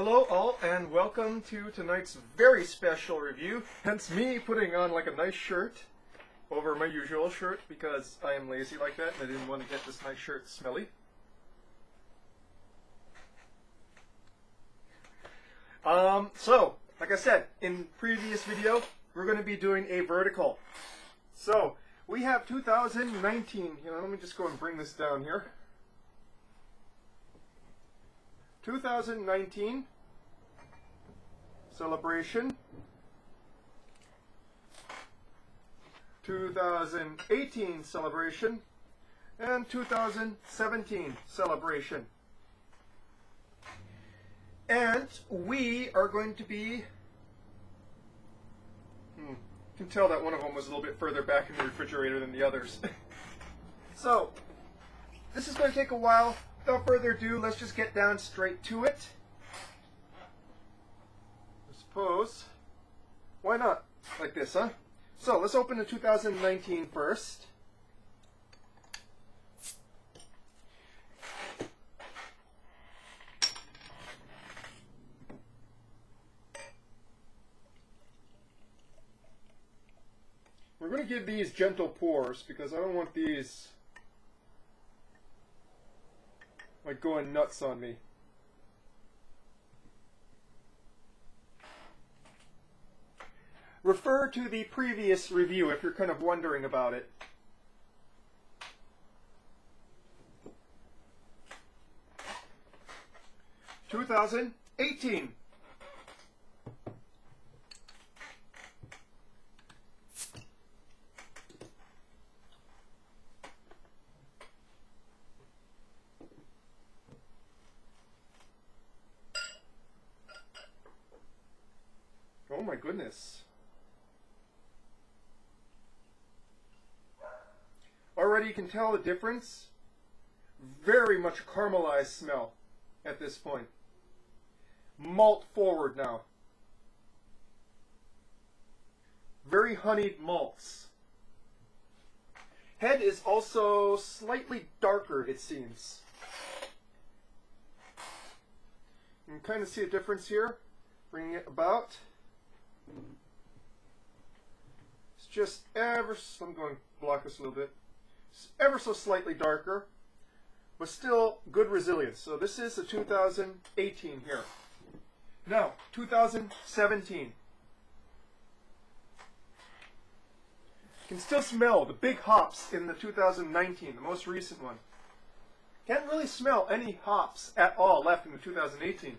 Hello all and welcome to tonight's very special review, hence me putting on like a nice shirt over my usual shirt because I am lazy like that and I didn't want to get this nice shirt smelly. So, like I said, in previous video, we're going to be doing a vertical. So, we have 2019, let me just go and bring this down here. 2019 celebration, 2018 celebration, and 2017 celebration. And we are going to be, you can tell that one of them was a little bit further back in the refrigerator than the others. So, this is going to take a while. Without further ado, let's just get down straight to it. I suppose, why not? Like this, huh? So, let's open the 2019 first. We're going to give these gentle pours because I don't want these like going nuts on me. Refer to the previous review if you're kind of wondering about it. (2018) Oh my goodness. Already you can tell the difference. Very much caramelized smell at this point. Malt forward now. Very honeyed malts. Head is also slightly darker, it seems. You can kind of see a difference here. Bringing it about. It's just ever so, I'm going to block this a little bit. It's ever so slightly darker, but still good resilience. So this is the 2018 here. Now, 2017. You can still smell the big hops in the 2019, the most recent one. Can't really smell any hops at all left in the 2018.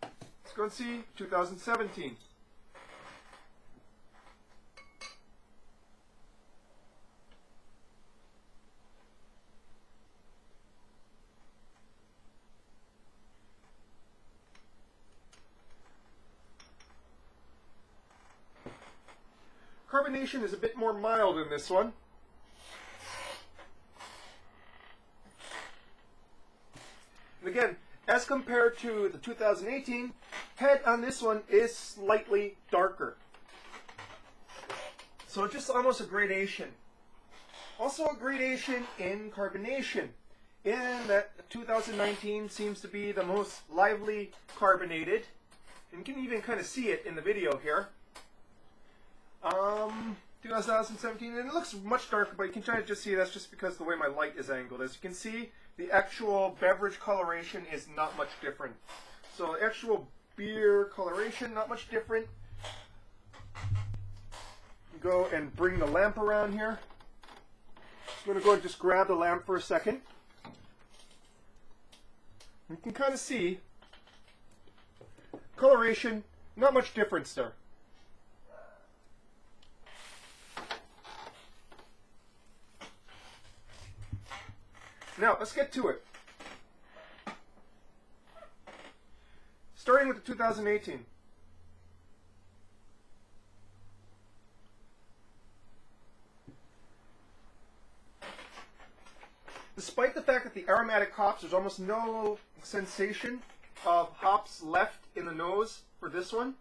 Let's go and see 2017. Carbonation is a bit more mild in this one. And again, as compared to the 2018, head on this one is slightly darker. So just almost a gradation. Also a gradation in carbonation, in that 2019 seems to be the most lively carbonated. And you can even kind of see it in the video here. 2017, and it looks much darker, but you can try to just see that's just because the way my light is angled. As you can see, the actual beverage coloration is not much different. So the actual beer coloration, not much different. Go and bring the lamp around here. I'm going to go and just grab the lamp for a second. You can kind of see coloration, not much difference there. Now, let's get to it. Starting with the 2018. Despite the fact that the aromatic hops, there's almost no sensation of hops left in the nose for this one.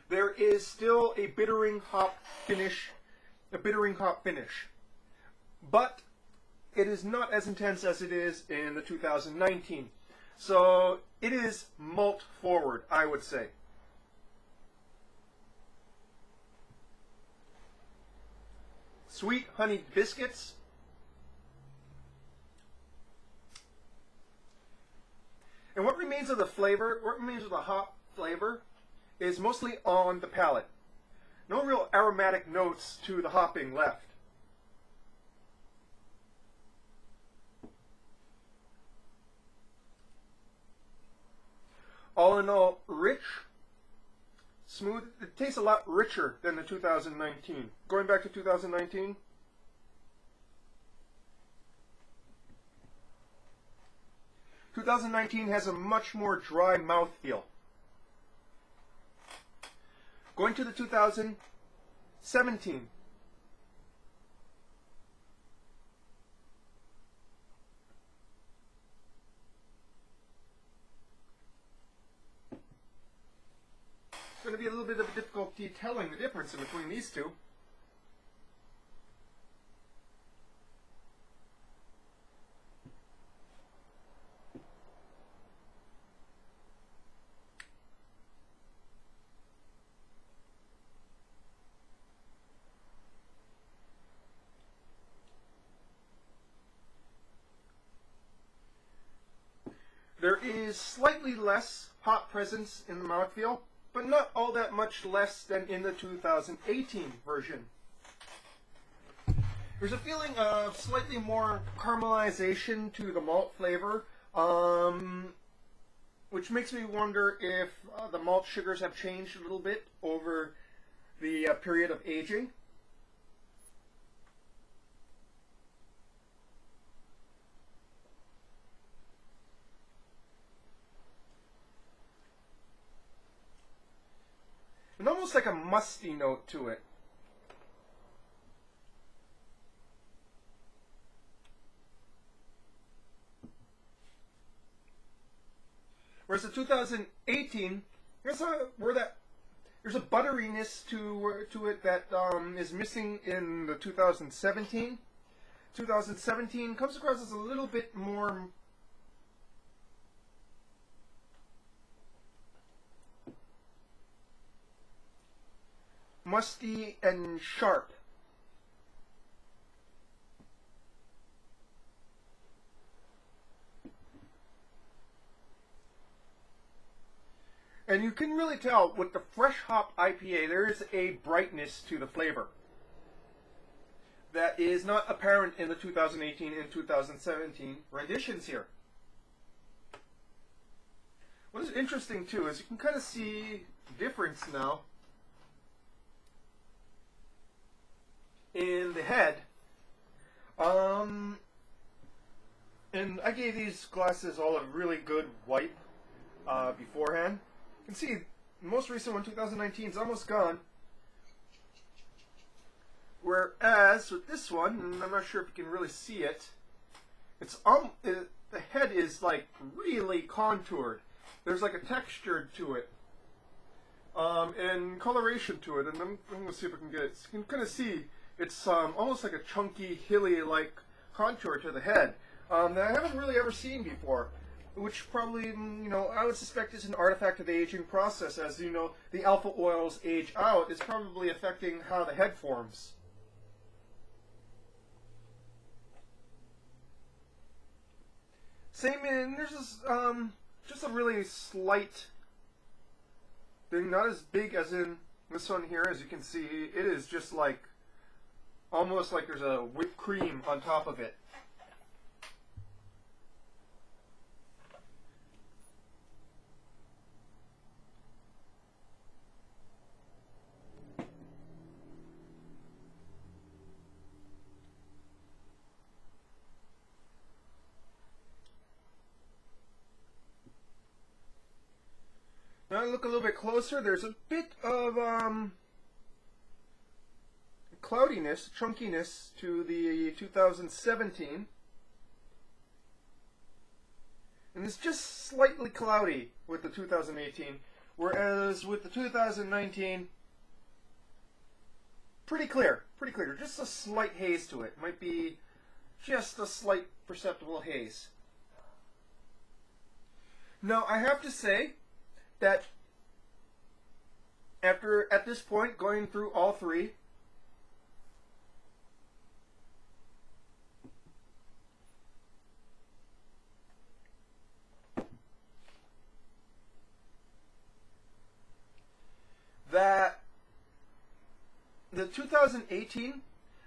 There is still a bittering hop finish, But it is not as intense as it is in the 2019. So it is malt forward, I would say. Sweet honeyed biscuits. And what remains of the flavor, what remains of the hop flavor, is mostly on the palate. No real aromatic notes to the hopping left. All in all, rich, smooth. It tastes a lot richer than the 2019. Going back to 2019. (2019) has a much more dry mouthfeel. Going to the 2017. It's going to be a little bit of a difficulty telling the difference in between these two. There is slightly less hop presence in the mouthfeel, but not all that much less than in the 2018 version. There's a feeling of slightly more caramelization to the malt flavor, which makes me wonder if the malt sugars have changed a little bit over the period of aging. And almost like a musty note to it. Whereas the 2018, there's a butteriness to it that is missing in the 2017. 2017 comes across as a little bit more musty and sharp. And you can really tell with the fresh hop IPA, there is a brightness to the flavor that is not apparent in the 2018 and 2017 renditions here. What is interesting too is you can kind of see the difference now in the head. And I gave these glasses all a really good wipe beforehand. You can see the most recent one, 2019, is almost gone. Whereas with this one, and I'm not sure if you can really see it, it's the head is like really contoured. There's like a texture to it, and coloration to it. And I'm going to see if I can get it. So you can kind of see it's almost like a chunky, hilly-like contour to the head that I haven't really ever seen before. Which probably, I would suspect is an artifact of the aging process. As the alpha oils age out, it's probably affecting how the head forms. Same in, there's this, just a really slight thing, not as big as in this one here. As you can see, it is just like, almost like there's a whipped cream on top of it. Now I look a little bit closer, there's a bit of cloudiness, chunkiness to the 2017. And it's just slightly cloudy with the 2018. Whereas with the 2019, pretty clear. Just a slight haze to it. Might be just a slight perceptible haze. Now, I have to say that at this point, going through all three, that the 2018,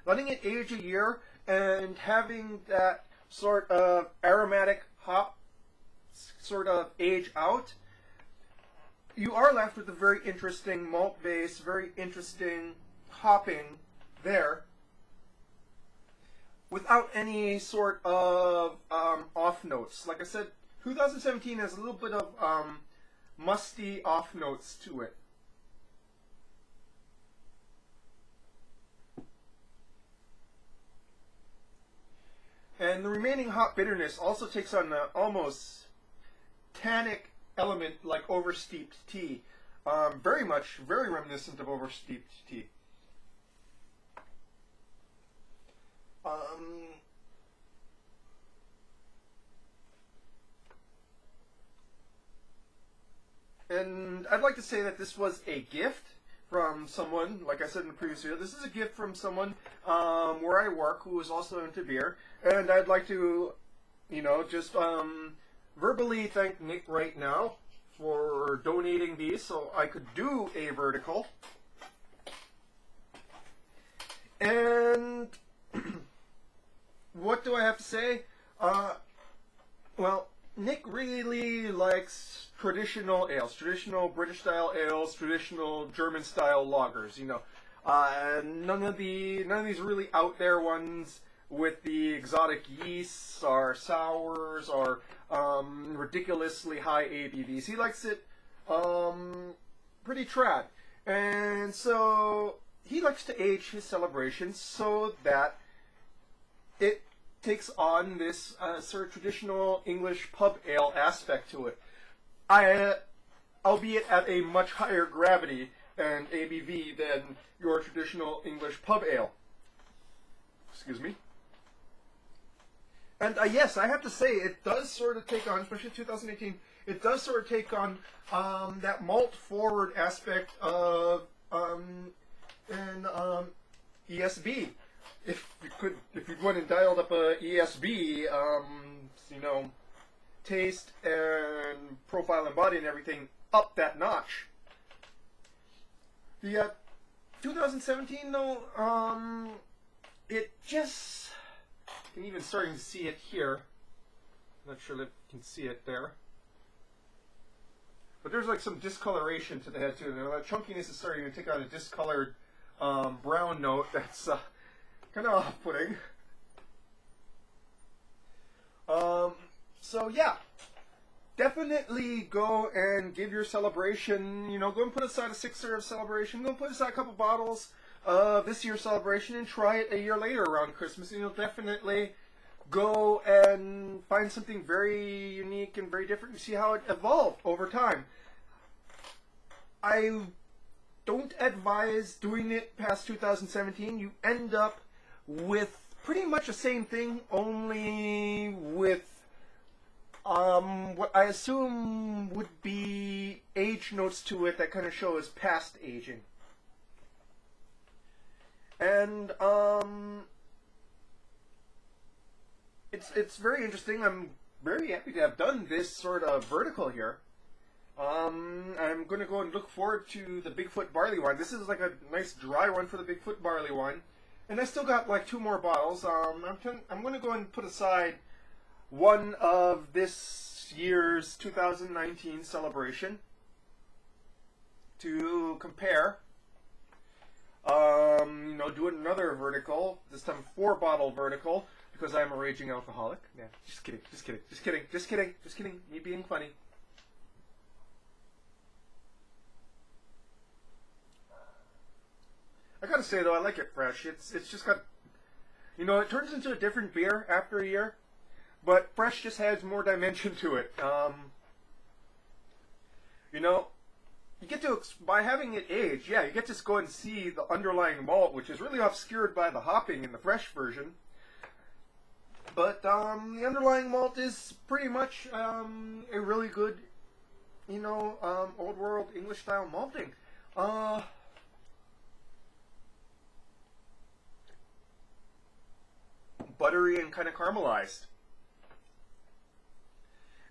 letting it age a year and having that sort of aromatic hop sort of age out, you are left with a very interesting malt base, very interesting hopping there, without any sort of off notes. Like I said, 2017 has a little bit of musty off notes to it. And the remaining hop bitterness also takes on the almost tannic element like oversteeped tea. Very reminiscent of oversteeped tea. And I'd like to say that this was a gift from someone, like I said in the previous video, this is a gift from someone where I work who is also into beer. And I'd like to, just verbally thank Nick right now for donating these so I could do a vertical. And what do I have to say? Well, Nick really likes traditional ales, traditional British style ales, traditional German style lagers. None of these really out there ones with the exotic yeasts or sours or ridiculously high ABVs. He likes it pretty trad, and so he likes to age his celebrations so that it takes on this sort of traditional English pub ale aspect to it, albeit at a much higher gravity and ABV than your traditional English pub ale. Excuse me. And yes, I have to say, it does sort of take on, especially 2018, it does sort of take on that malt-forward aspect of ESB. If you went and dialed up a ESB, taste and profile and body and everything up that notch. The 2017 though, it just, I'm even starting to see it here. Not sure that you can see it there. But there's like some discoloration to the head too. That chunkiness is starting to take on a discolored brown note that's kind of off-putting. So yeah, definitely go and give your celebration, go and put aside a 6-serve celebration, go and put aside a couple bottles of this year's celebration and try it a year later around Christmas, and you'll definitely go and find something very unique and very different and see how it evolved over time. I don't advise doing it past 2017. You end up with pretty much the same thing, only with what I assume would be age notes to it that kind of show as past aging. And it's very interesting. I'm very happy to have done this sort of vertical here. I'm going to go and look forward to the Bigfoot barley wine. This is like a nice dry one for the Bigfoot barley wine. And I still got like 2 more bottles. I'm going to go and put aside one of this year's 2019 celebration to compare. Do another vertical, this time 4-bottle vertical, because I'm a raging alcoholic. Yeah, just kidding, just kidding, just kidding, just kidding, just kidding. Me being funny. I gotta say though, I like it fresh. It's just got, it turns into a different beer after a year, but fresh just adds more dimension to it. You get to, by having it aged, you get to go and see the underlying malt, which is really obscured by the hopping in the fresh version. But the underlying malt is pretty much a really good, old world English style malting. Buttery and kind of caramelized.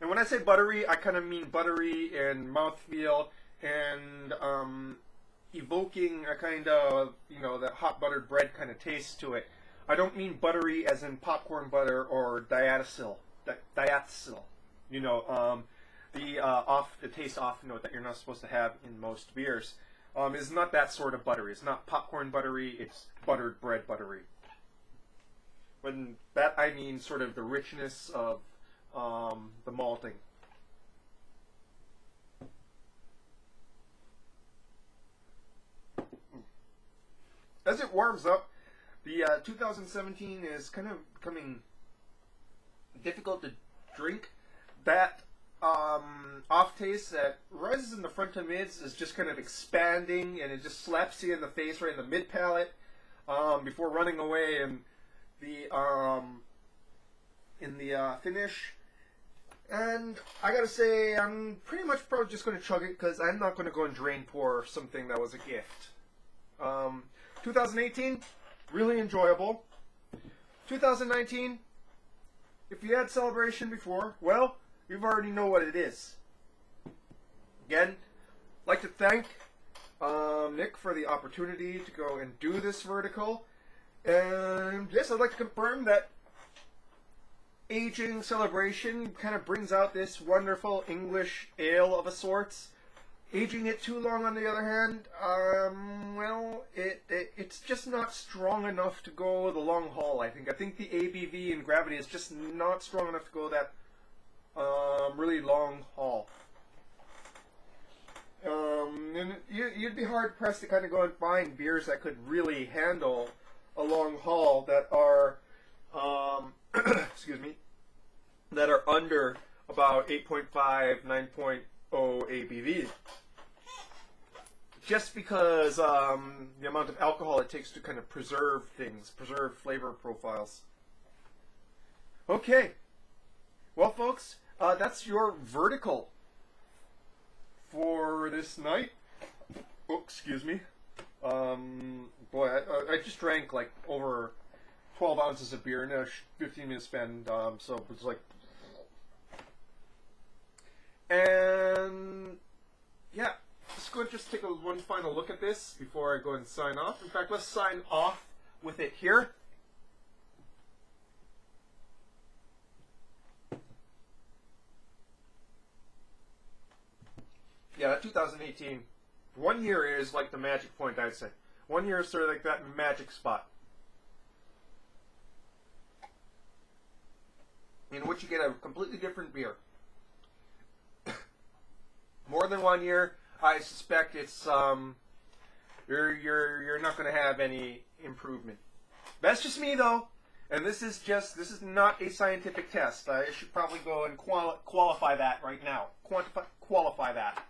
And when I say buttery, I kind of mean buttery and mouthfeel and evoking a kind of, that hot buttered bread kind of taste to it. I don't mean buttery as in popcorn butter or diacetyl. The taste off note that you're not supposed to have in most beers. Is not that sort of buttery. It's not popcorn buttery. It's buttered bread buttery. When that I mean sort of the richness of the malting. As it warms up, the 2017 is kind of becoming difficult to drink. That off taste that rises in the front to mids is just kind of expanding, and it just slaps you in the face right in the mid palate before running away in the finish. And I gotta say, I'm pretty much probably just going to chug it because I'm not going to go and drain pour something that was a gift. 2018, really enjoyable. 2019, if you had Celebration before, well, you already know what it is. Again, I'd like to thank Nick for the opportunity to go and do this vertical. And yes, I'd like to confirm that aging Celebration kind of brings out this wonderful English ale of a sorts. Aging it too long, on the other hand, well, it's just not strong enough to go the long haul, I think. I think the ABV and gravity is just not strong enough to go that really long haul. And you'd be hard-pressed to kind of go and find beers that could really handle a long haul that are, excuse me, that are under about 8.5, 9.0 ABV. Just because the amount of alcohol it takes to kind of preserve things, preserve flavor profiles. Okay. Well, folks, that's your vertical for this night. Oh, excuse me. Boy, I just drank like over 12 ounces of beer in a 15-minute span, so it's like... And yeah, let's go and just take one final look at this before I go and sign off. In fact, let's sign off with it here. Yeah, 2018. 1 year is like the magic point, I'd say. 1 year is sort of like that magic spot in which you get a completely different beer. More than 1 year, I suspect it's you're not going to have any improvement. That's just me, though, and this is not a scientific test. I should probably go and qualify that right now. Qualify that.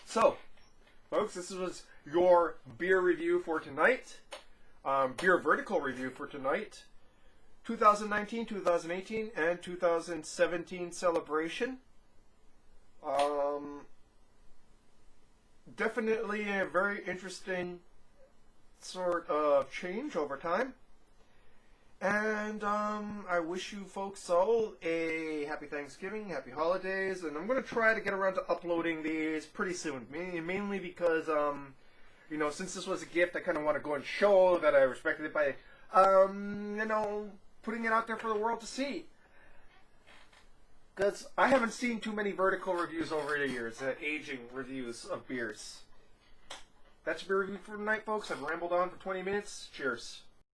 So, folks, this was your beer review for tonight. Beer vertical review for tonight. 2019, 2018, and 2017 Celebration. Definitely a very interesting sort of change over time. And I wish you folks all a happy Thanksgiving, happy holidays, and I'm going to try to get around to uploading these pretty soon. Mainly because, since this was a gift, I kind of want to go and show that I respected it by, putting it out there for the world to see. Because I haven't seen too many vertical reviews over the years, aging reviews of beers. That's your beer review for tonight, folks. I've rambled on for 20 minutes. Cheers.